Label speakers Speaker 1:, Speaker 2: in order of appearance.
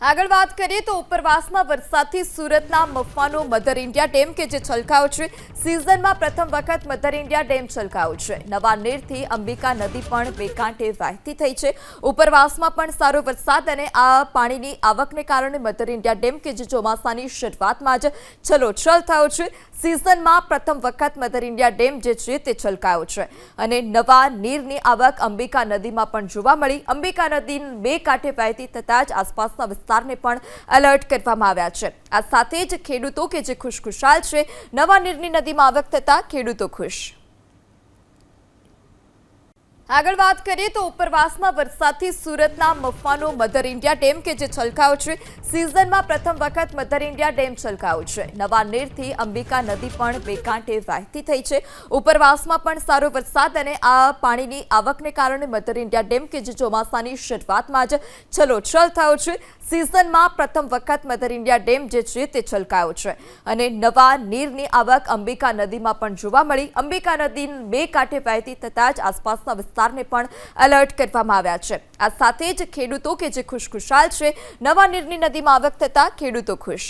Speaker 1: આગળ વાત કરીએ તો ઉપરવાસમાં વરસાદથી સુરતના મફવાનો મધર ઇન્ડિયા ડેમ કે જે છલકાયો છે સિઝનમાં પ્રથમ વખત મધર ઇન્ડિયા ડેમ છલકાયો છે। નવા નીરથી અંબિકા નદી પણ બે કાંઠે વહેતી થઈ છે। ઉપરવાસમાં પણ સારો વરસાદ અને આ પાણીની આવકને કારણે મધર ઇન્ડિયા ડેમ કે જે ચોમાસાની શરૂઆતમાં જ છલોછલ થયો છે। સિઝનમાં પ્રથમ વખત મધર ઇન્ડિયા ડેમ જે છે તે છલકાયો છે અને નવા નીરની આવક અંબિકા નદીમાં પણ જોવા મળી। અંબિકા નદી બે કાંઠે વહેતી થતાં જ આસપાસના વિસ્તારને પણ એલર્ટ કરવામાં આવ્યા છે। આ સાથે જ ખેડૂતો કે જે ખુશખુશાલ છે, નવા નીરની નદીમાં આવક થતાં ખેડૂતો ખુશ। આગળ વાત કરીએ તો ઉપરવાસમાં વરસાદથી સુરતના મફવાનો મધર ઇન્ડિયા ડેમ કે જે છલકાયો છે સિઝનમાં પ્રથમ વખત મધર ઇન્ડિયા ડેમ છલકાયો છે। નવા નીરથી અંબિકા નદી પણ બે કાંઠે વહેતી થઈ છે। ઉપરવાસમાં પણ સારો વરસાદ અને આ પાણીની આવકને કારણે મધર ઇન્ડિયા ડેમ કે જે ચોમાસાની શરૂઆતમાં જ છલોછલ થયો છે। સિઝનમાં પ્રથમ વખત મધર ઇન્ડિયા ડેમ જે છે તે છલકાયો છે અને નવા નીરની આવક અંબિકા નદીમાં પણ જોવા મળી। અંબિકા નદી બે કાંઠે વહેતી થતાં જ આસપાસના વિસ્તારને પણ એલર્ટ કરવામાં આવ્યા છે। આ સાથે જ ખેડૂતો કે જે ખુશખુશાલ છે, નવા નીરની નદીમાં આવક થતાં ખેડૂતો ખુશ।